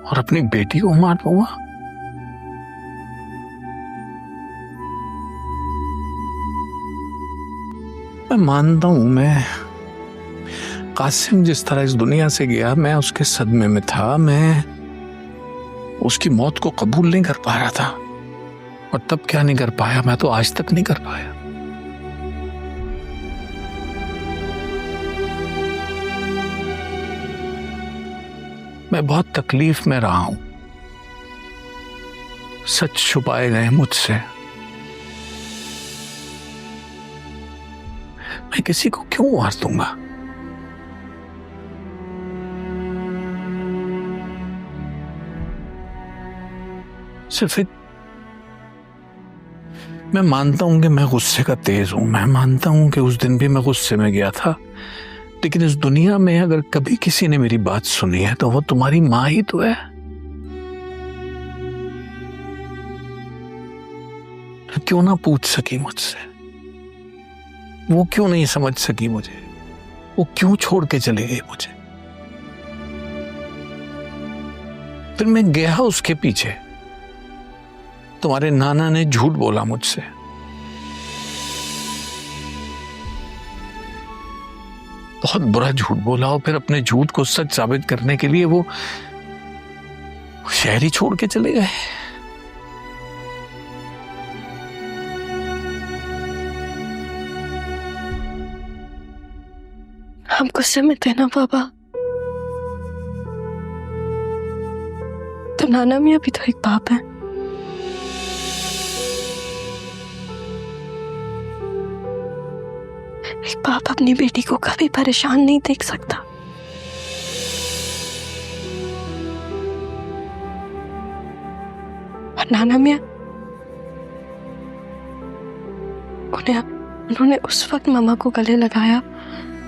और अपनी बेटी को मार दूंगा। मैं मानता हूं, मैं कासिम जिस तरह इस दुनिया से गया, मैं उसके सदमे में था। मैं उसकी मौत को कबूल नहीं कर पा रहा था। और तब क्या नहीं कर पाया, मैं तो आज तक नहीं कर पाया। मैं बहुत तकलीफ में रहा हूं। सच छुपाए गए मुझसे। मैं किसी को क्यों मार दूंगा? सिर्फ एक, मैं मानता हूं कि मैं गुस्से का तेज हूं। मैं मानता हूं कि उस दिन भी मैं गुस्से में गया था। लेकिन इस दुनिया में अगर कभी किसी ने मेरी बात सुनी है तो वो तुम्हारी माँ ही तो है। तो क्यों ना पूछ सकी मुझसे? वो क्यों नहीं समझ सकी मुझे? वो क्यों छोड़ के चली गई मुझे? फिर मैं गया उसके पीछे। तुम्हारे नाना ने झूठ बोला मुझसे। बहुत बुरा झूठ बोला और फिर अपने झूठ को सच साबित करने के लिए वो शहर ही छोड़ के चले गए। हम गुस्से में थे ना पापा, तो नाना मियाँ भी तो एक बाप है। एक बाप अपनी बेटी को कभी परेशान नहीं देख सकता। और नाना मियाँ उन्होंने उस वक्त मामा को गले लगाया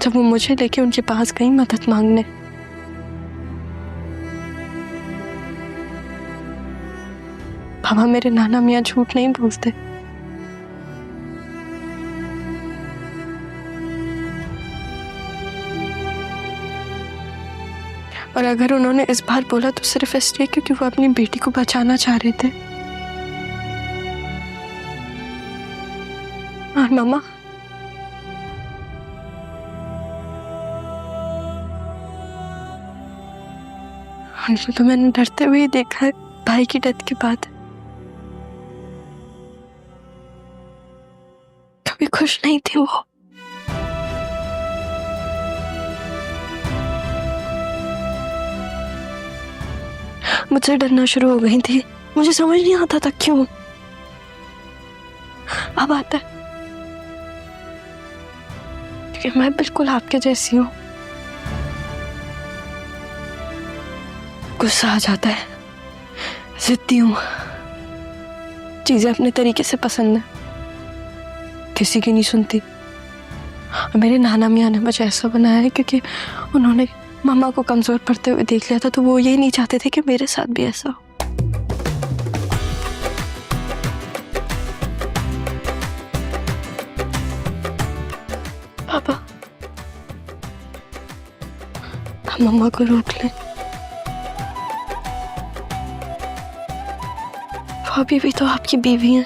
जब वो मुझे लेके उनके पास गई मदद मांगने। पापा, मेरे नाना मियाँ झूठ नहीं बोलते। और अगर उन्होंने इस बार बोला तो सिर्फ इसलिए क्योंकि वो अपनी बेटी को बचाना चाह रहे थे। और मामा, उनको तो मैंने डरते हुए ही देखा है भाई की डेथ के बाद। कभी खुश नहीं थी वो। मुझसे डरना शुरू हो गई थी। मुझे समझ नहीं आता था क्यों। अब आता है क्योंकि मैं बिल्कुल आपके जैसी हूँ। गुस्सा आ जाता है, जिद्दी हूँ, चीजें अपने तरीके से पसंद है, किसी की नहीं सुनती। और मेरे नाना मियाँ ने मुझे ऐसा बनाया है क्योंकि उन्होंने मामा को कमजोर पड़ते हुए देख लिया था, तो वो ये नहीं चाहते थे कि मेरे साथ भी ऐसा हो। पापा, हम मम्मा को रोक लें। वो अभी भी तो आपकी बीवी हैं।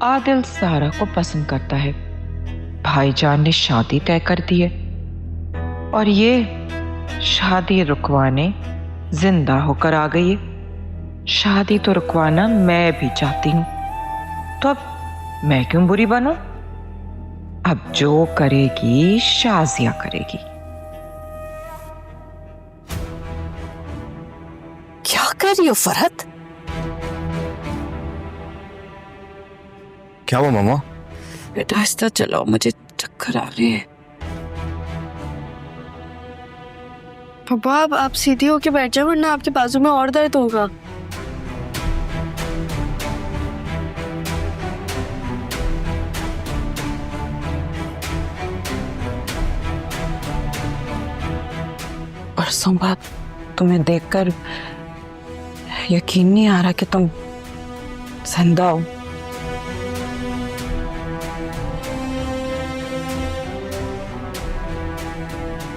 आदिल सारा को पसंद करता है। भाईजान ने शादी तय कर दी है और ये शादी रुकवाने जिंदा होकर आ गई है। शादी तो रुकवाना मैं भी चाहती हूं, तो अब मैं क्यों बुरी बनूं? अब जो करेगी शाजिया करेगी। क्या कर रही हो फरहत? क्या हुआ मामा? बेटा आहिस्ता चलाओ, मुझे चक्कर आ रही है। पापा, अब आप सीधी होके बैठ जाओ वरना आपके बाजू में और दर्द होगा। बरसों बाद तुम्हें देखकर यकीन नहीं आ रहा कि तुम जिंदा हो।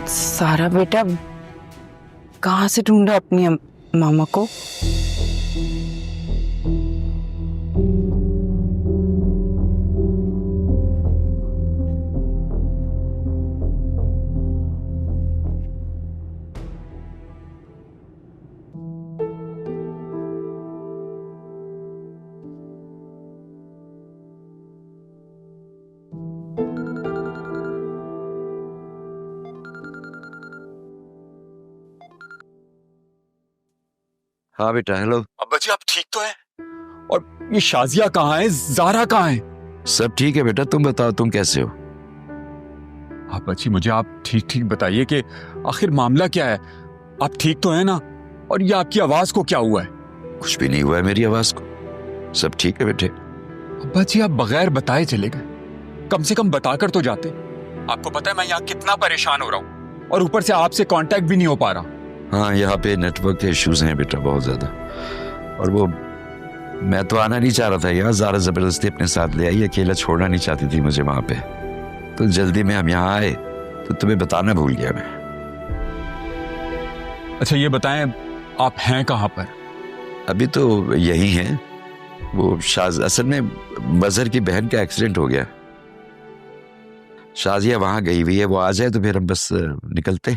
सारा बेटा कहाँ से ढूंढा अपनी मामा को? हाँ बेटा, हेलो। अब्बा जी आप ठीक तो हैं? और ये शाजिया कहाँ है, ज़ारा कहाँ है? सब ठीक है बेटा, तुम बताओ तुम कैसे हो? अब्बा जी मुझे आप ठीक ठीक बताइए कि आखिर मामला क्या है। आप ठीक तो हैं ना? और ये आपकी आवाज को क्या हुआ है? कुछ भी नहीं हुआ है मेरी आवाज को, सब ठीक है बेटे। अब्बा जी आप बगैर बताए चले गए, कम से कम बताकर तो जाते। आपको पता है मैं यहाँ कितना परेशान हो रहा हूँ और ऊपर से आपसे कांटेक्ट भी नहीं हो पा रहा। हाँ, यहाँ पे नेटवर्क के इश्यूज हैं बेटा बहुत ज्यादा। और वो मैं तो आना नहीं चाह रहा था यहाँ, ज़ारा जबरदस्ती अपने साथ ले आई, अकेला छोड़ना नहीं चाहती थी मुझे वहां पे। तो जल्दी में हम यहाँ आए तो तुम्हें बताना भूल गया मैं। अच्छा ये बताएं आप हैं कहाँ पर? अभी तो यही हैं। वो असल में मजहर की बहन का एक्सीडेंट हो गया, शाजिया वहां गई हुई है, वो आ जाए तो फिर हम बस निकलते।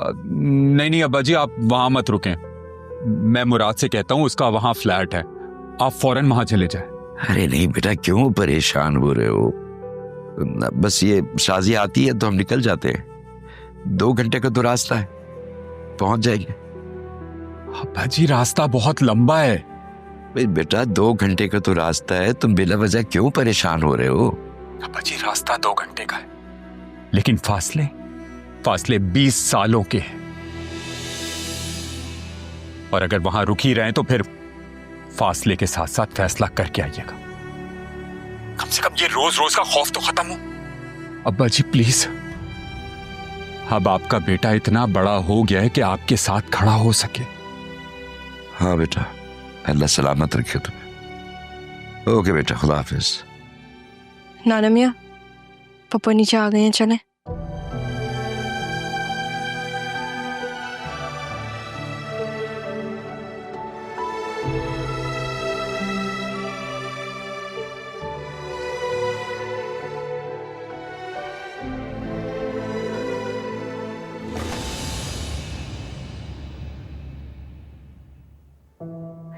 नहीं नहीं अब्बा जी आप वहां मत रुकें, मैं मुराद से कहता हूँ उसका वहां फ्लैट है, आप फौरन वहां चले जाएं। अरे नहीं बेटा, क्यों परेशान हो रहे हो? बस ये शाजिया आती है तो हम निकल जाते हैं। 2 घंटे का तो रास्ता है, पहुंच जाएंगे। अब्बा जी रास्ता बहुत लंबा है। भाई बेटा 2 घंटे का तो रास्ता है, तुम बिला वजह क्यों परेशान हो रहे हो? अब्बा जी रास्ता 2 घंटे का है, लेकिन फासले 20 सालों के हैं। और अगर वहां रुक ही रहे तो फिर फासले के साथ साथ फैसला करके आइएगा। कम से कम ये रोज रोज का खौफ तो खत्म हो। अब्बा जी प्लीज, अब आपका बेटा इतना बड़ा हो गया है कि आपके साथ खड़ा हो सके। हाँ बेटा, अल्लाह सलामत रखे तुम्हें। ओके बेटा, खुदा हाफिज। नाना मियाँ पापा नीचे आ गए हैं, चलें?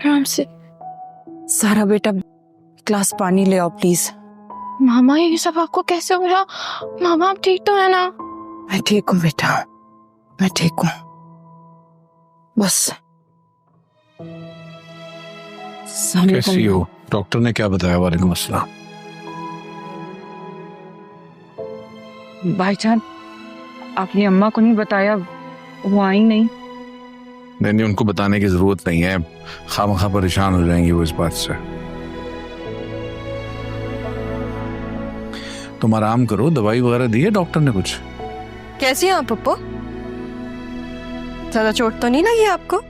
आराम से। सारा बेटा ग्लास पानी ले आओ प्लीज। मामा ये सब आपको कैसे हो रहा? मामा आप ठीक तो है ना? मैं ठीक हूँ बेटा, मैं ठीक हूँ। बस कैसी हो? डॉक्टर ने क्या बताया? वालेकुम अस्सलाम। भाईजान आपने अम्मा को नहीं बताया? वो आई नहीं? नहीं, उनको बताने की जरूरत नहीं है, खामखा परेशान हो जाएंगी वो इस बात से। तुम आराम करो, दवाई वगैरह दी है डॉक्टर ने कुछ? कैसी हैं आप पप्पू? ज्यादा चोट तो नहीं लगी आपको?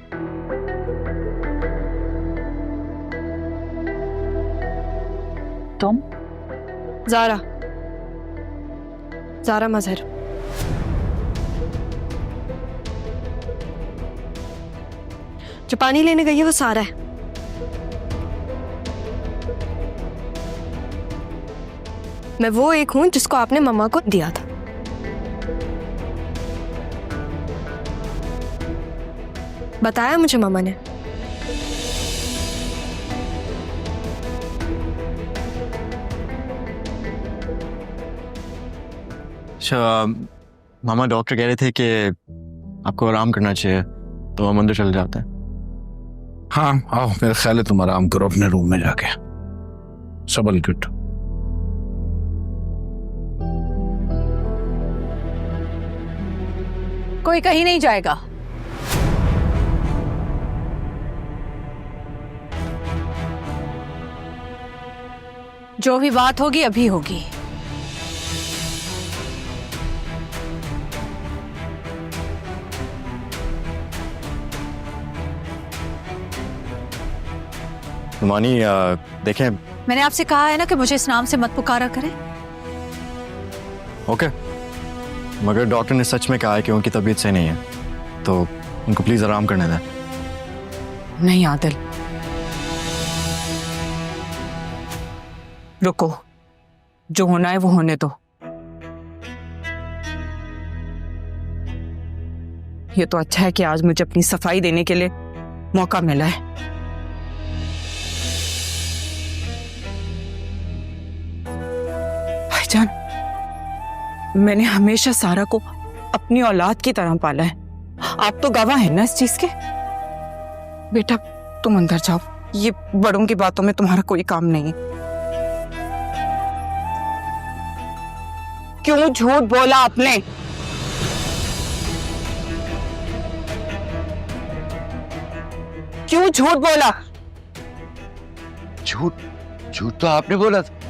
तुम? ज़ारा मजहर। जो पानी लेने गई है वो सारा है। मैं वो एक हूं जिसको आपने मम्मा को दिया था। बताया मुझे मम्मा ने। अच्छा मामा, डॉक्टर कह रहे थे कि आपको आराम करना चाहिए, तो हम अंदर चले जाते हैं। हाँ आओ, मेरा ख्याल है तुम आराम करो अपने रूम में जाके। सबल गुड। कोई कहीं नहीं जाएगा। जो भी बात होगी अभी होगी। मानी देखें। मैंने आपसे कहा है ना कि मुझे इस नाम से मत पुकारा करें। ओके, मगर डॉक्टर ने सच में कहा है कि उनकी तबीयत सही नहीं है, तो उनको प्लीज आराम करने दें। नहीं आदिल, रुको, जो होना है वो होने दो। ये तो अच्छा है कि आज मुझे अपनी सफाई देने के लिए मौका मिला है। भाईजान, मैंने हमेशा सारा को अपनी औलाद की तरह पाला है। आप तो गवाह हैं ना इस चीज के। बेटा तुम अंदर जाओ, ये बड़ों की बातों में तुम्हारा कोई काम नहीं है। क्यों झूठ बोला आपने? क्यों झूठ बोला? झूठ तो आपने बोला था।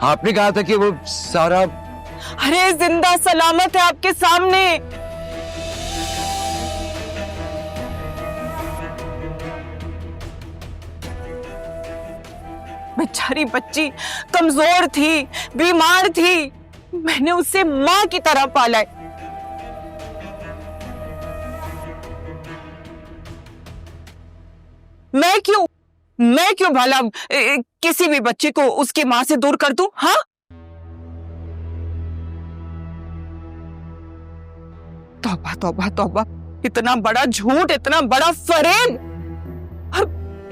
आपने कहा था कि वो सारा। अरे जिंदा सलामत है आपके सामने। बेचारी बच्ची कमजोर थी, बीमार थी, मैंने उसे मां की तरह पाला है। मैं क्यों भला किसी भी बच्चे को उसकी मां से दूर कर दूं? हाँ, तौबा तौबा तौबा, इतना बड़ा झूठ, इतना बड़ा फरेब,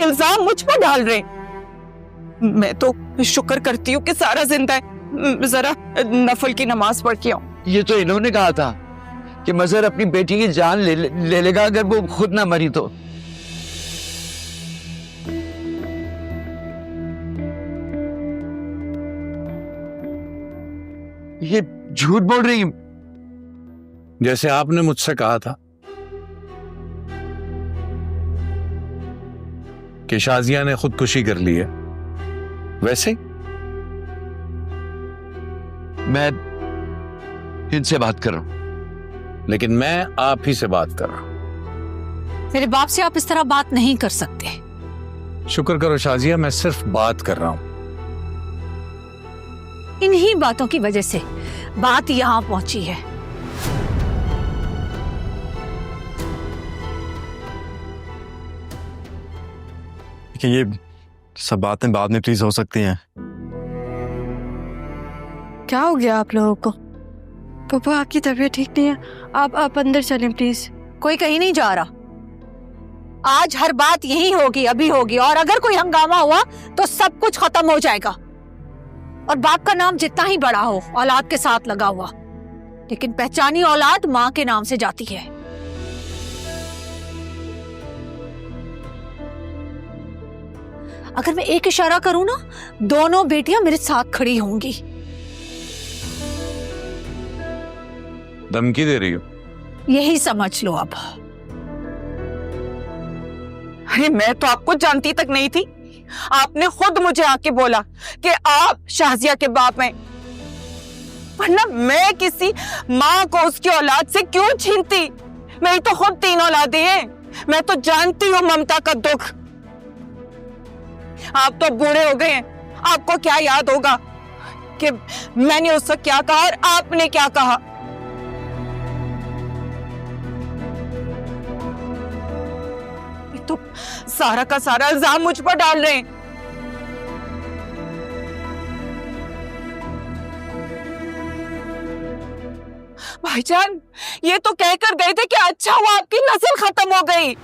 इल्जाम मुझ पर डाल रहे। मैं तो शुक्र करती हूँ कि सारा जिंदा है। जरा नफल की नमाज पढ़ के आऊं। ये तो इन्होंने कहा था कि मजहर अपनी बेटी की जान ले लेगा अगर वो खुद ना मरी तो। ये झूठ बोल रही है। जैसे आपने मुझसे कहा था कि शाजिया ने खुदकुशी कर ली है, वैसे मैं इनसे बात कर रहा हूं, लेकिन मैं आप ही से बात कर रहा हूं। मेरे बाप से आप इस तरह बात नहीं कर सकते। शुक्र करो शाजिया, मैं सिर्फ बात कर रहा हूं। इन्हीं बातों की वजह से बात यहां पहुंची है। कि ये सब बातें बाद में प्लीज हो सकती हैं। क्या हो गया आप लोगों को? पापा आपकी तबीयत ठीक नहीं है, आप अंदर चलें प्लीज। कोई कहीं नहीं जा रहा। आज हर बात यही होगी, अभी होगी, और अगर कोई हंगामा हुआ तो सब कुछ खत्म हो जाएगा। और बाप का नाम जितना ही बड़ा हो, औलाद के साथ लगा हुआ, लेकिन पहचानी औलाद मां के नाम से जाती है। अगर मैं एक इशारा करूं ना, दोनों बेटियां मेरे साथ खड़ी होंगी। धमकी दे रही हो? यही समझ लो अब। अरे मैं तो आपको जानती तक नहीं थी। आपने खुद मुझे आके बोला कि आप शाजिया के बाप हैं, वरना मैं किसी माँ को उसकी औलाद से क्यों छीनती? मेरी तो खुद 3 औलादें हैं। मैं तो जानती हूँ ममता का दुख। आप तो बूढ़े हो गए हैं, आपको क्या याद होगा कि मैंने उस वक्त क्या कहा और आपने क्या कहा। ये तो सारा का सारा इल्जाम मुझ पर डाल रहे हैं। भाईजान, ये तो कहकर गए थे कि अच्छा हुआ आपकी नस्ल खत्म हो गई।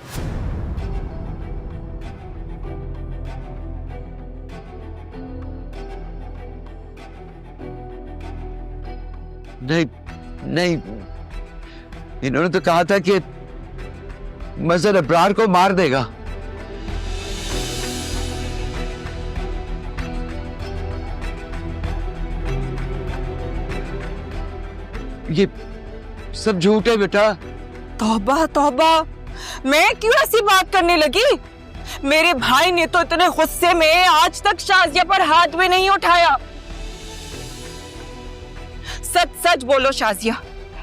नहीं, इन्होंने तो कहा था कि मजहर अब्रार को मार देगा। ये सब झूठ है बेटा। तौबा तौबा, मैं क्यों ऐसी बात करने लगी? मेरे भाई ने तो इतने गुस्से में आज तक शाजिया पर हाथ भी नहीं उठाया। सच सच बोलो शाजिया,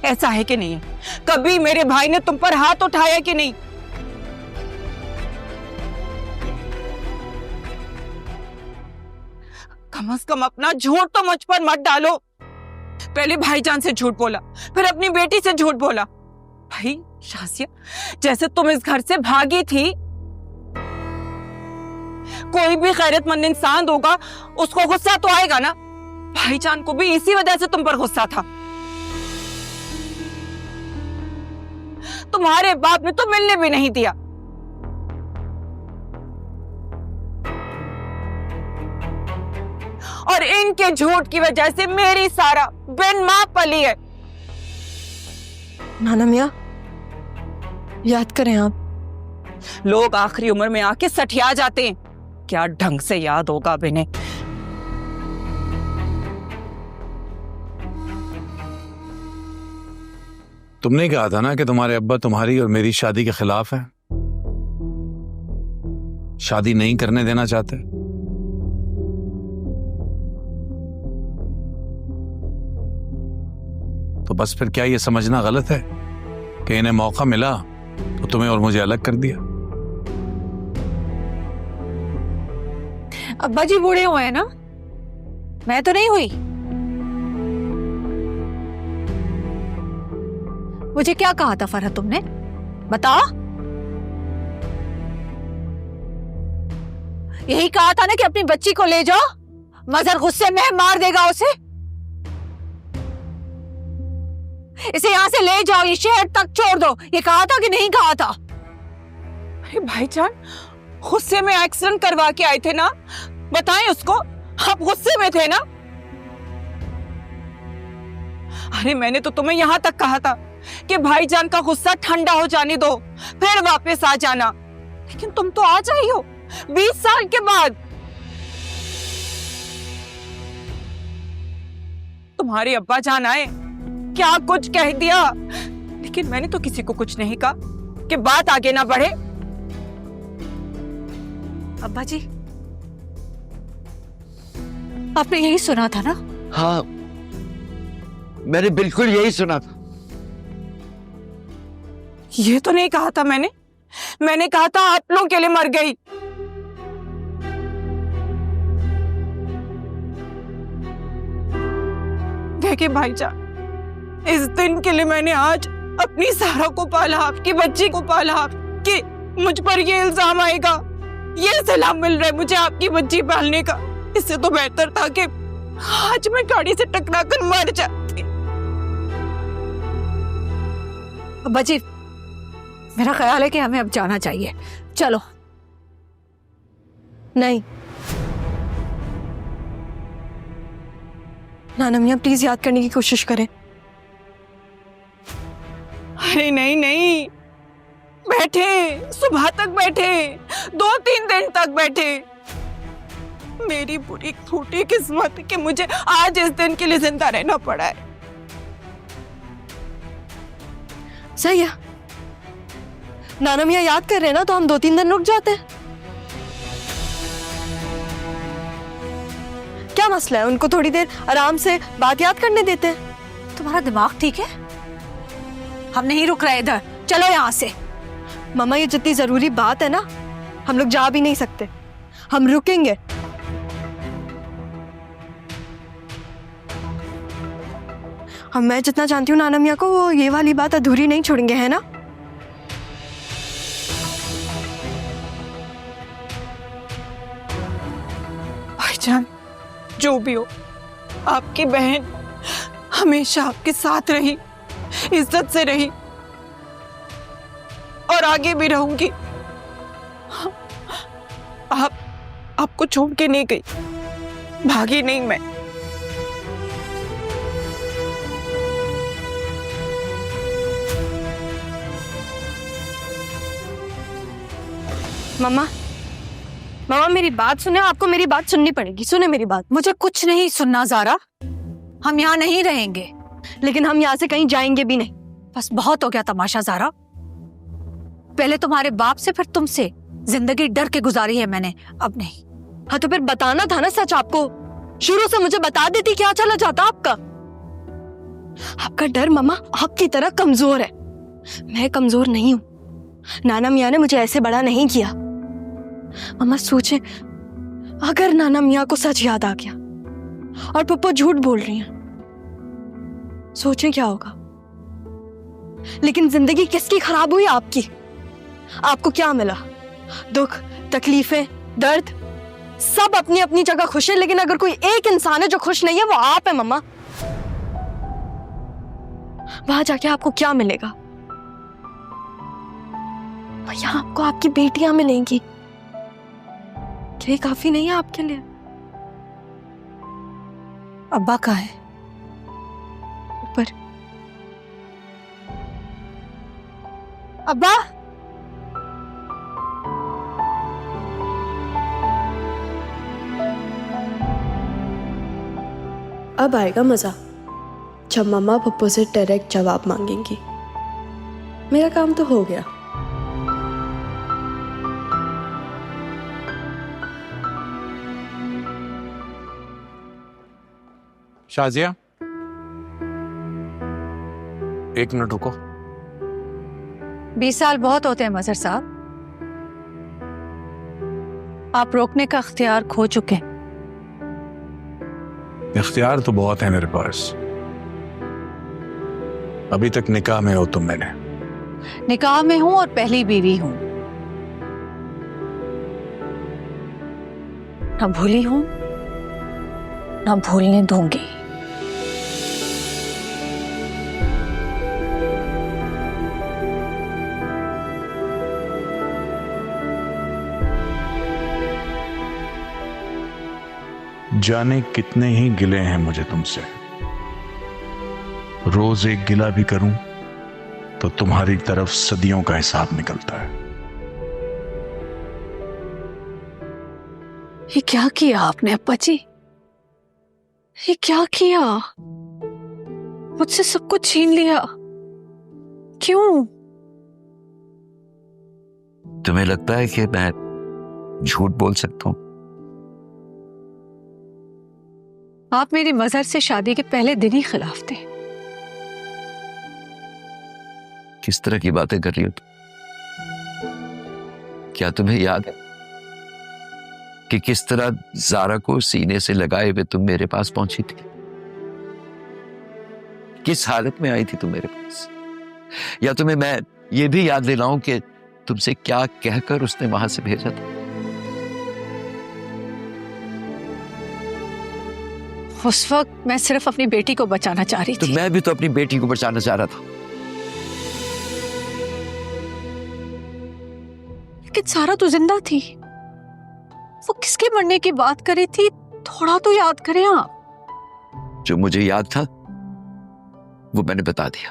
ऐसा है कि नहीं है? कभी मेरे भाई ने तुम पर हाथ उठाया कि नहीं? कम से कम अपना झूठ तो मुझ पर मत डालो। पहले भाईजान से झूठ बोला, फिर अपनी बेटी से झूठ बोला। भाई शाजिया, जैसे तुम इस घर से भागी थी, कोई भी गैरतमंद इंसान होगा, उसको गुस्सा तो आएगा ना। भाईजान को भी इसी वजह से तुम पर गुस्सा था। तुम्हारे बाप ने तो मिलने भी नहीं दिया। और इनके झूठ की वजह से मेरी सारा बिन मां पली है। नाना मियाँ, याद करें आप। लोग आखिरी उम्र में आके सठिया जाते हैं, क्या ढंग से याद होगा अब इन्हें। तुमने कहा था ना कि तुम्हारे अब्बा तुम्हारी और मेरी शादी के खिलाफ हैं, शादी नहीं करने देना चाहते। तो बस फिर क्या ये समझना गलत है कि इन्हें मौका मिला तो तुम्हें और मुझे अलग कर दिया? अब्बा जी बूढ़े हुए हैं ना, मैं तो नहीं हुई। मुझे क्या कहा था फरहत तुमने, बताओ? यही कहा था ना कि अपनी बच्ची को ले जाओ, मजहर गुस्से में मार देगा उसे। इसे यहां से ले जाओ, ये शहर तक छोड़ दो, ये कहा था कि नहीं कहा था? अरे भाईजान, गुस्से में एक्सीडेंट करवा के आए थे ना, बताएं उसको। आप गुस्से में थे ना? अरे मैंने तो तुम्हें यहां तक कहा था कि भाईजान का गुस्सा ठंडा हो जाने दो, फिर वापस आ जाना, लेकिन तुम तो आ जाई हो 20 साल के बाद। तुम्हारे अब्बा जान आए, क्या कुछ कह दिया, लेकिन मैंने तो किसी को कुछ नहीं कहा कि बात आगे ना बढ़े। अब्बा जी, आपने यही सुना था ना? हाँ, मैंने बिल्कुल यही सुना था। ये तो नहीं कहा था मैंने कहा था आप लोगों के लिए मर गई। देखिए भाईजान, इस दिन के लिए मैंने आज अपनी सारा को पाला, आपकी बच्ची को पाला, कि मुझ पर ये इल्जाम आएगा, ये सलाम मिल रहा है मुझे आपकी बच्ची पालने का। इससे तो बेहतर था कि आज मैं गाड़ी से टकरा कर मर जाती। अब्बा जी, मेरा ख्याल है कि हमें अब जाना चाहिए, चलो। नहीं नाना मियाँ, प्लीज याद करने की कोशिश करें। अरे नहीं नहीं, बैठे, सुबह तक बैठे, 2-3 दिन तक बैठे। मेरी बुरी फूटी किस्मत कि मुझे आज इस दिन के लिए जिंदा रहना पड़ा है। सही है, नाना मियाँ याद कर रहे हैं ना, तो हम 2-3 दिन रुक जाते हैं। क्या मसला है, उनको थोड़ी देर आराम से बात याद करने देते हैं। तुम्हारा दिमाग ठीक है? हम नहीं रुक रहे इधर, चलो यहाँ से। मामा, ये जितनी जरूरी बात है ना, हम लोग जा भी नहीं सकते, हम रुकेंगे। मैं जितना जानती हूँ नाना मियाँ को, वो ये वाली बात अधूरी नहीं छोड़ेंगे, है ना? भाईजान, जो भी हो, आपकी बहन हमेशा आपके साथ रही, इज्जत से रही, और आगे भी रहूंगी। आपको छोड़ के नहीं गई, भागी नहीं मैं। मामा, मामा मेरी बात सुने, आपको मेरी बात सुननी पड़ेगी, सुने मेरी बात। मुझे कुछ नहीं सुनना ज़ारा, हम यहाँ नहीं रहेंगे। लेकिन हम यहाँ से कहीं जाएंगे भी नहीं। बस बहुत हो गया तमाशा ज़ारा, पहले तुम्हारे बाप से फिर तुमसे जिंदगी डर के गुजारी है मैंने, अब नहीं। हाँ तो फिर बताना था ना सच आपको, शुरू से मुझे बता देती, क्या चला जाता आपका। आपका डर मामा आपकी तरह कमजोर है। मैं कमजोर नहीं हूं। नाना मियाँ ने मुझे ऐसे बड़ा नहीं किया। मामा सोचे, अगर नाना मियाँ को सच याद आ गया और पप्पू झूठ बोल रही हैं, सोचें क्या होगा। लेकिन जिंदगी किसकी खराब हुई? आपकी। आपको क्या मिला? दुख, तकलीफें, दर्द, सब अपनी अपनी जगह खुश है। लेकिन अगर कोई एक इंसान है जो खुश नहीं है, वो आप है मम्मा। वहां जाके आपको क्या मिलेगा? यहाँ आपको आपकी बेटियां मिलेंगी। क्या ये काफी नहीं है आपके लिए? अब्बा कहाँ है? ऊपर। अब्बा, अब आएगा मजा, जब मम्मा पप्पू से डायरेक्ट जवाब मांगेंगी। मेरा काम तो हो गया। शाजिया, एक मिनट रुको। 20 साल बहुत होते हैं मजहर साहब। आप रोकने का अख्तियार खो चुके हैं। इख्तियार तो बहुत है मेरे पास। अभी तक निकाह में हो तुम। मैंने निकाह में हूं और पहली बीवी हूं। ना भूली हूं, ना भूलने दूंगी। जाने कितने ही गिले हैं मुझे तुमसे। रोज एक गिला भी करूं तो तुम्हारी तरफ सदियों का हिसाब निकलता है। ये क्या किया आपने अप्पा जी? ये क्या किया? मुझसे सब कुछ छीन लिया। क्यों? तुम्हें लगता है कि मैं झूठ बोल सकता हूं? आप मेरी मजहर से शादी के पहले दिन ही खिलाफ थे। किस तरह की बातें कर रही हो तुम? क्या तुम्हें याद है कि किस तरह ज़ारा को सीने से लगाए हुए तुम मेरे पास पहुंची थी? किस हालत में आई थी तुम मेरे पास? या तुम्हें मैं ये भी याद दिलाऊं कि तुमसे क्या कहकर उसने वहां से भेजा था? उस वक्त मैं सिर्फ अपनी बेटी को बचाना चाह रही तो थी। मैं भी तो अपनी बेटी को बचाना चाह रहा था। लेकिन सारा तो जिंदा थी। वो किसके मरने की बात कर रही थी? थोड़ा तो याद करें आप। जो मुझे याद था वो मैंने बता दिया।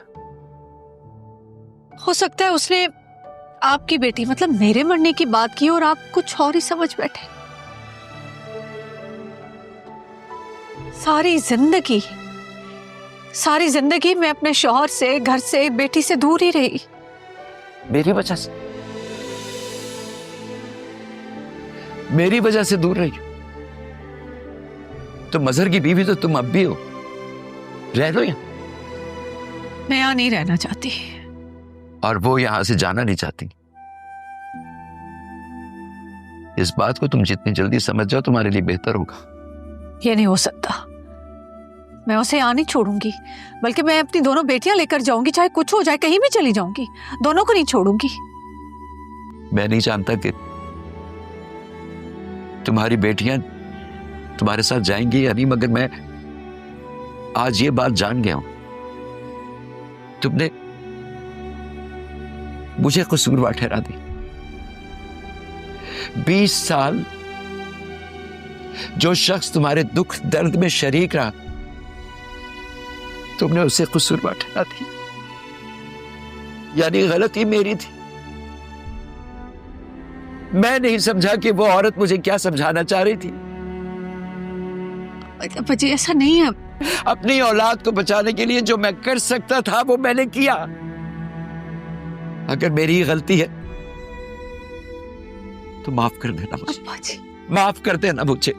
हो सकता है उसने आपकी बेटी मतलब मेरे मरने की बात की और आप कुछ और ही समझ बैठे। सारी जिंदगी मैं अपने शौहर से, घर से, बेटी से दूर ही रही। मेरी वजह से दूर रही। तो मजहर की बीवी तो तुम अब भी हो। रह लो यहाँ। मैं यहाँ नहीं रहना चाहती। और वो यहां से जाना नहीं चाहती। इस बात को तुम जितनी जल्दी समझ जाओ तुम्हारे लिए बेहतर होगा। ये नहीं हो सकता। मैं उसे यहाँ नहीं छोड़ूंगी, बल्कि मैं अपनी दोनों बेटियां लेकर जाऊंगी। चाहे कुछ हो जाए, कहीं भी चली जाऊंगी। दोनों को नहीं छोड़ूंगी। मैं नहीं जानता कि तुम्हारी बेटियां तुम्हारे साथ जाएंगी या नहीं, मगर मैं आज ये बात जान गया हूं। तुमने मुझे कसूरवार ठहरा दी। 20 साल जो शख्स तुम्हारे दुख दर्द में शरीक रहा, तुमने उसे कसूरवार ठहरा दी। यानी गलती मेरी थी। मैं नहीं समझा कि वो औरत मुझे क्या समझाना चाह रही थी। बच्चे ऐसा नहीं है। अपनी औलाद को बचाने के लिए जो मैं कर सकता था वो मैंने किया। अगर मेरी गलती है तो माफ कर देना मुझे। माफ कर देना मुझे।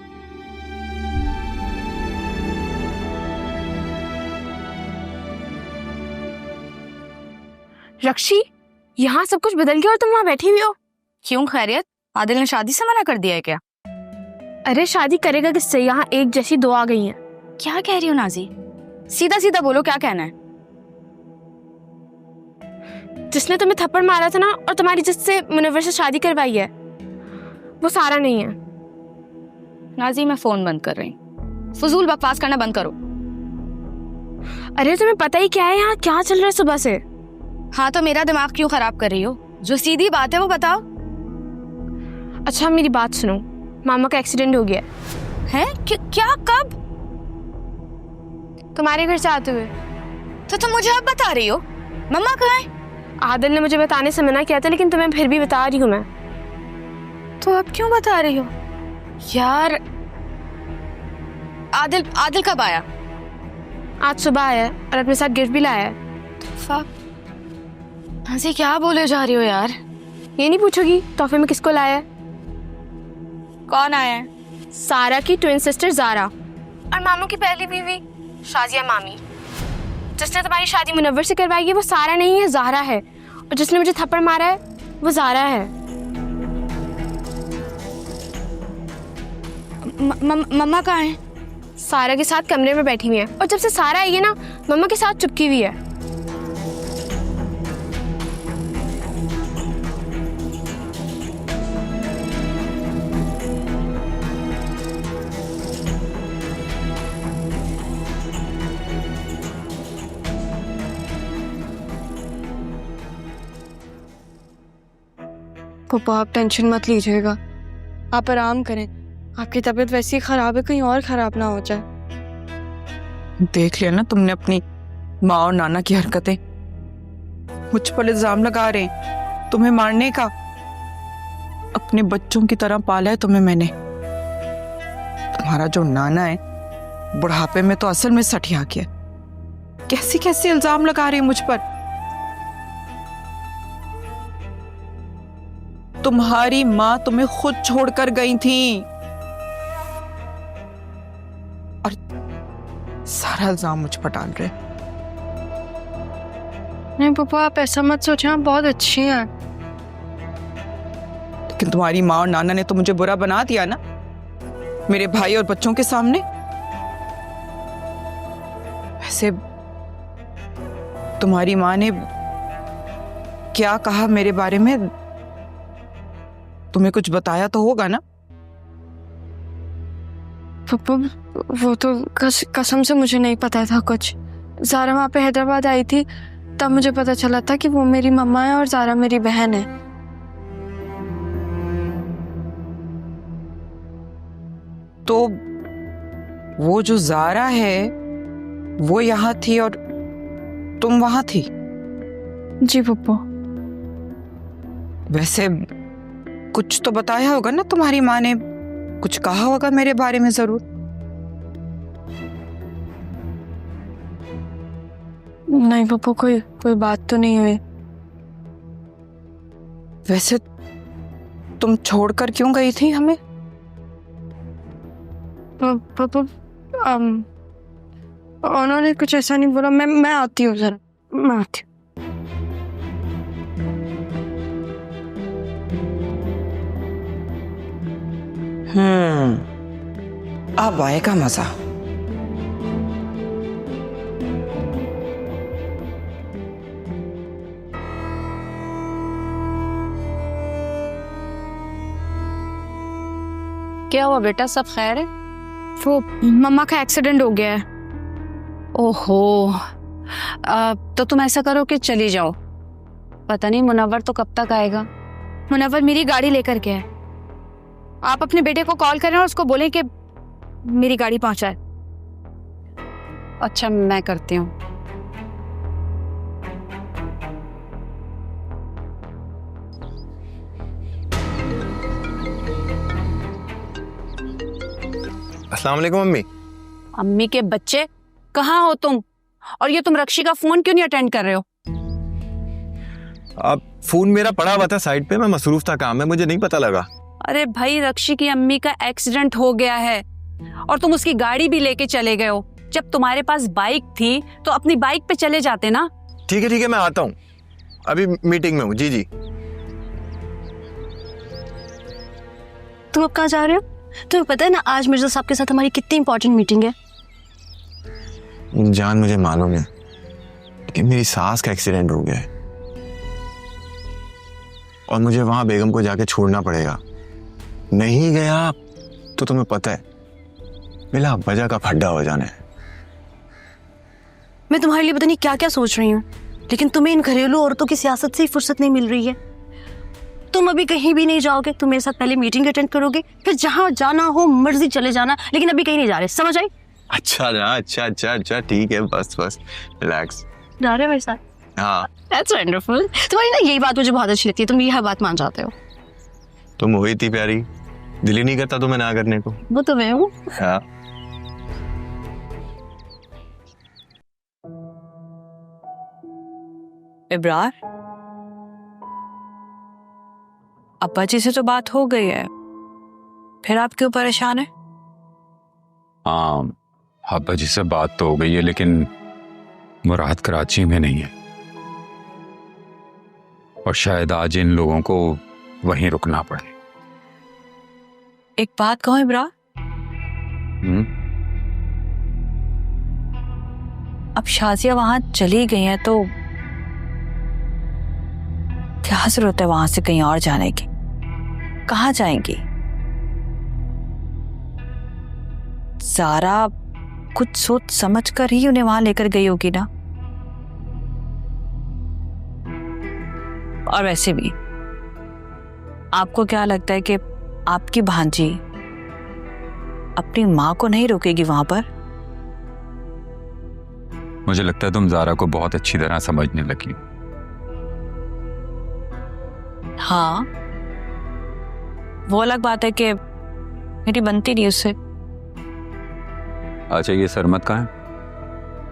रक्षी, यहाँ सब कुछ बदल गया और तुम वहाँ बैठी हुई हो। क्यों खैरियत? आदिल ने शादी से मना कर दिया है क्या? अरे शादी करेगा किससे? यहाँ एक जैसी दो आ गई हैं। क्या कह रही हो नाजी? सीधा सीधा बोलो, क्या कहना है? जिसने तुम्हें थप्पड़ मारा था ना और तुम्हारी जिससे मुनव्वर से शादी करवाई है, वो सारा नहीं है। नाजी मैं फोन बंद कर रही हूँ, फजूल बकवास करना बंद करो। अरे तुम्हें पता ही क्या है यहाँ क्या चल रहा है सुबह से? हाँ तो मेरा दिमाग क्यों खराब कर रही हो? जो सीधी बात है वो बताओ। अच्छा मेरी बात सुनो, मामा का एक्सीडेंट हो गया है। क्या? कब? तुम्हारे घर से आते हुए। तो तुम मुझे अब बता रही हो? मम्मा कहाँ है? आदिल ने मुझे बताने से मना किया था, लेकिन तुम्हें फिर भी बता रही हूँ मैं। तो अब क्यों बता रही हो यार? आदिल कब आया? आज सुबह आया और अपने साथ गिफ्ट भी लाया है। नाजी क्या बोले जा रही हो यार? ये नहीं पूछोगी तोहफे में किसको लाया है? कौन आया है? सारा की ट्विन सिस्टर जारा और मामू की पहली बीवी शाजिया मामी। जिसने तुम्हारी शादी मुनव्वर से करवाई है वो सारा नहीं है, ज़ाहरा है। और जिसने मुझे थप्पड़ मारा है वो ज़ाहरा है। मम्मा कहाँ है? सारा के साथ कमरे में बैठी हुई है, और जब से सारा आई है ना मम्मा के साथ चुपकी हुई है। पप्पा आप टेंशन मत लीजिएगा, आप आराम करें। आपकी तबीयत वैसी खराब है, कहीं और खराब ना हो जाए। देख लिया ना तुमने अपनी माँ और नाना की हरकतें। मुझ पर इल्जाम लगा रहे हैं तुम्हें मारने का। अपने बच्चों की तरह पाला है तुम्हें मैंने। तुम्हारा जो नाना है बुढ़ापे में तो असल में सठिया गया। कैसे कैसे इल्जाम लगा रहे हैं मुझ पर। तुम्हारी माँ तुम्हें खुद छोड़कर गई थी और सारा इल्जाम मुझ पर डाल रहे। नहीं पापा आप ऐसा मत सोचें, आप बहुत अच्छी हैं। लेकिन तुम्हारी माँ और नाना ने तो मुझे बुरा बना दिया ना, मेरे भाई और बच्चों के सामने। वैसे तुम्हारी माँ ने क्या कहा मेरे बारे में? तुम्हें कुछ बताया तो होगा ना? पापा वो तो कसम से मुझे नहीं पता था कुछ। ज़ारा वहाँ पे हैदराबाद आई थी तब मुझे पता चला था कि वो मेरी मम्मा है और ज़ारा मेरी बहन है। तो वो जो ज़ारा है वो यहाँ थी और तुम वहाँ थी? जी पप्पा। वैसे कुछ तो बताया होगा ना तुम्हारी माँ ने, कुछ कहा होगा मेरे बारे में जरूर। नहीं पप्पा कोई बात तो नहीं हुई। वैसे तुम छोड़कर क्यों गई थी हमें? पापा उन्होंने कुछ ऐसा नहीं बोला। मैं आती हूँ जरा, मैं आती हूँ। अब आएगा मजा। क्या हुआ बेटा, सब खैर है? वो मम्मा का एक्सीडेंट हो गया है। ओहो, तो तुम ऐसा करो कि चली जाओ। पता नहीं मुनव्वर तो कब तक आएगा। मुनव्वर मेरी गाड़ी लेकर के है। आप अपने बेटे को कॉल करें और उसको बोलें कि मेरी गाड़ी पहुंचाए। अच्छा मैं करती हूँ। अस्सलाम वालेकुम अम्मी। अम्मी के बच्चे, कहाँ हो तुम? और ये तुम रक्षी का फोन क्यों नहीं अटेंड कर रहे हो? अब फोन मेरा पड़ा हुआ था साइड पे, मैं मसरूफ था काम में, मुझे नहीं पता लगा। अरे भाई रक्षी की अम्मी का एक्सीडेंट हो गया है और तुम उसकी गाड़ी भी लेके चले गए हो। जब तुम्हारे पास बाइक थी तो अपनी बाइक पे चले जाते ना। ठीक है मैं आता हूँ। अभी मीटिंग में हूँ। जी जी। तुम अब कहाँ जा रहे हो? तुम्हें पता है ना आज मिर्जा साहब के साथ हमारी कितनी इंपॉर्टेंट मीटिंग है। जान मुझे मालूम है कि मेरी सास का एक्सीडेंट हो गया है और मुझे वहां बेगम को जाके छोड़ना पड़ेगा। नहीं गया तो तुम्हें पता है मेरा वजह का फड्डा हो जाना है। मैं तुम्हारे लिए पता नहीं क्या क्या सोच रही हूँ, लेकिन तुम्हें इन घरेलू औरतों की सियासत से ही फुर्सत नहीं मिल रही है। तुम अभी कहीं भी नहीं जाओगे, तुम मेरे साथ पहले मीटिंग अटेंड करोगे, फिर जहां जाना हो मर्जी चले जाना, लेकिन अभी कहीं नहीं जा रहे, समझ आई? अच्छा ना, अच्छा ठीक है, बस रिलैक्स। जा रहे हो मेरे साथ? हाँ। That's wonderful। तुम्हारी ना यही बात मुझे बहुत अच्छी लगती है, तुम ये हर बात मान जाते हो। तुम हुई थी प्यारी, दिल ही नहीं करता तुम्हें ना करने को। वो तो मैं हूँ। हाँ। इब्रार, अब्बा जी से तो बात हो गई है, फिर आप क्यों परेशान है? हाँ, अब्बा जी से बात तो हो गई है, लेकिन मुराद कराची में नहीं है और शायद आज इन लोगों को वहीं रुकना पड़े। एक बात कहूं इब्रार, अब शाजिया वहां चली गई है तो क्या जरूरत है वहां से कहीं और जाने की? कहाँ जाएंगी? ज़ारा कुछ सोच समझ कर ही उन्हें वहां लेकर गई होगी ना। और वैसे भी आपको क्या लगता है कि आपकी भांजी अपनी माँ को नहीं रोकेगी वहां पर? मुझे लगता है तुम ज़ारा को बहुत अच्छी तरह समझने लगी। हाँ, वो अलग बात है कि मेरी बनती नहीं उससे। अच्छा, ये सरमत कहाँ है?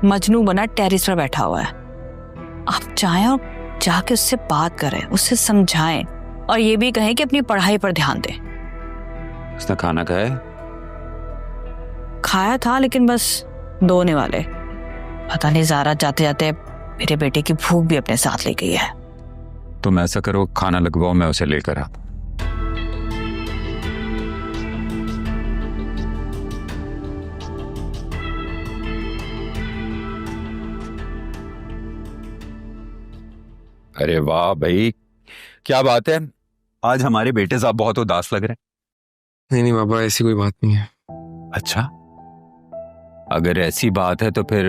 मजनू बना टेरिस पर बैठा हुआ है। आप चाहें और जाके उससे बात करें, उससे समझाएं और ये भी कहें कि अपनी पढ़ाई पर ध्यान दें। उसने खाना खाया है? खाया था, लेकिन बस दोने वाले। पता नहीं ज़ारा जाते जाते मेरे बेटे की भूख भी अपने साथ ले गई है। तुम ऐसा करो, खाना लगवाओ, मैं उसे लेकर आता। अरे वाह भाई, क्या बात है, आज हमारे बेटे साहब बहुत उदास लग रहे हैं। नहीं बाबा, ऐसी कोई बात नहीं है। अच्छा, अगर ऐसी बात है तो फिर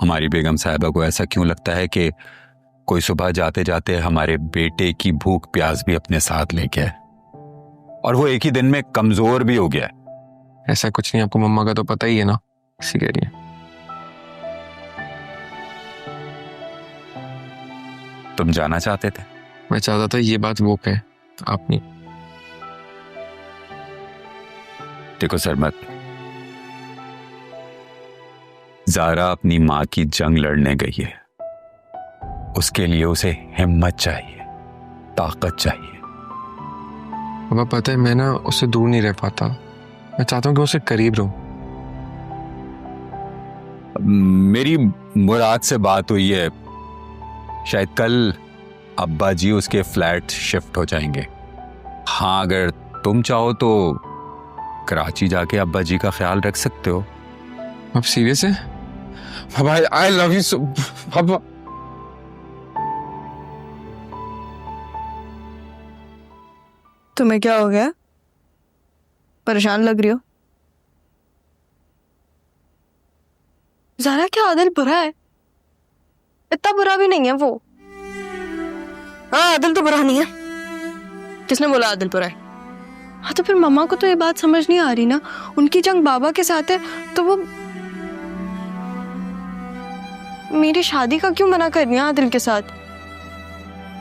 हमारी बेगम साहिबा को ऐसा क्यों लगता है कि कोई सुबह जाते जाते हमारे बेटे की भूख प्यास भी अपने साथ लेके आए, और वो एक ही दिन में कमजोर भी हो गया है? ऐसा कुछ नहीं, आपको मम्मा का तो पता ही है ना, इसी कह रही है। तुम जाना चाहते थे? मैं चाहता था ये बात वो कहे, आप नहीं। देखो सरमत, ज़ारा अपनी मां की जंग लड़ने गई है, उसके लिए उसे हिम्मत चाहिए, ताकत चाहिए। पापा पता है, मैं ना उससे दूर नहीं रह पाता, मैं चाहता हूँ कि उससे करीब रहूं। मेरी मुराद से बात हुई है, शायद कल अब्बा जी उसके फ्लैट शिफ्ट हो जाएंगे। हाँ, अगर तुम चाहो तो कराची जाके अब्बा जी का ख्याल रख सकते हो। आप सीरियस है? पापा आई लव यू सो। पापा तुम्हें क्या हो गया? परेशान लग रही हो। ज़ारा क्या आदिल बुरा है? इतना बुरा भी नहीं है वो। हाँ, आदिल तो बुरा नहीं है। किसने बोला आदिल बुरा है? हाँ, तो फिर मम्मा को तो ये बात समझ नहीं आ रही ना, उनकी जंग बाबा के साथ है, तो वो मेरी शादी का क्यों मना कर रही है आदिल के साथ?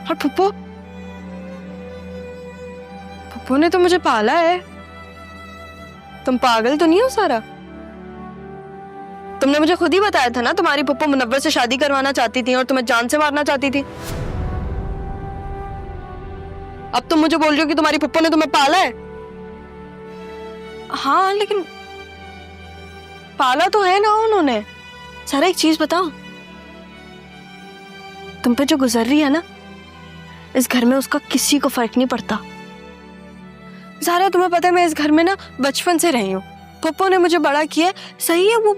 और पप्पू ने तो मुझे पाला है। तुम पागल तो नहीं हो सारा? तुमने मुझे खुद ही बताया था ना, तुम्हारी पप्पू मुनव्वर से शादी करवाना चाहती थी और तुम्हें जान से मारना चाहती थी। अब तुम मुझे बोल रही हो कि तुम्हारी पप्पू ने तुम्हें पाला है। हाँ, लेकिन पाला तो है ना उन्होंने। सारा एक चीज बताओ, तुम पे जो गुजर रही है ना, इस घर में उसका किसी को फर्क नहीं पड़ता। ज़ारा, तुम्हें पता है मैं इस घर में ना बचपन से रही हूँ। पप्पू ने मुझे बड़ा किया, सही है वो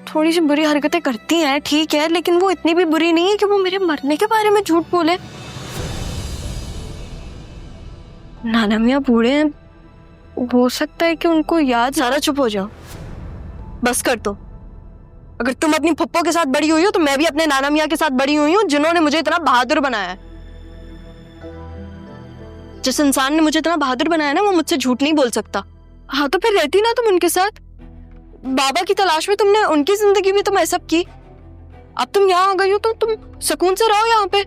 थोड़ी सी बुरी हरकतें करती हैं, ठीक है, लेकिन वो इतनी भी बुरी नहीं है कि वो मेरे मरने के बारे में झूठ बोले। नाना मियाँ बूढ़े हैं, हो सकता है कि उनको याद। ज़ारा चुप हो जाओ, बस कर दो। अगर तुम अपनी पप्पो के साथ बड़ी हुई हो तो मैं भी अपने नाना मियाँ के साथ बड़ी हुई हूँ, जिन्होंने मुझे इतना बहादुर बनाया है। जिस इंसान ने मुझे इतना बहादुर बनाया ना, वो मुझसे झूठ नहीं बोल सकता। हाँ तो फिर रहती ना तुम उनके साथ। बाबा की तलाश में तुमने उनकी जिंदगी भी तो मैसअप की। अब तुम यहाँ आ गई हो तो तुम सुकून से रहो यहाँ पे।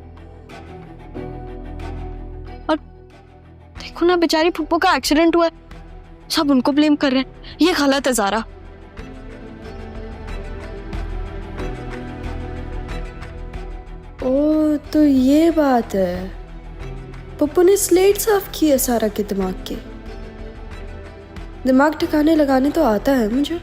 और देखो ना, बेचारी फुप्पो का एक्सीडेंट हुआ है, सब उनको ब्लेम कर रहे हैं। ये गलत है ज़ारा। ओ तो ये बात है, पप्पू ने स्लेट साफ की है सारा के दिमाग की। दिमाग ठिकाने लगाने तो आता है मुझे।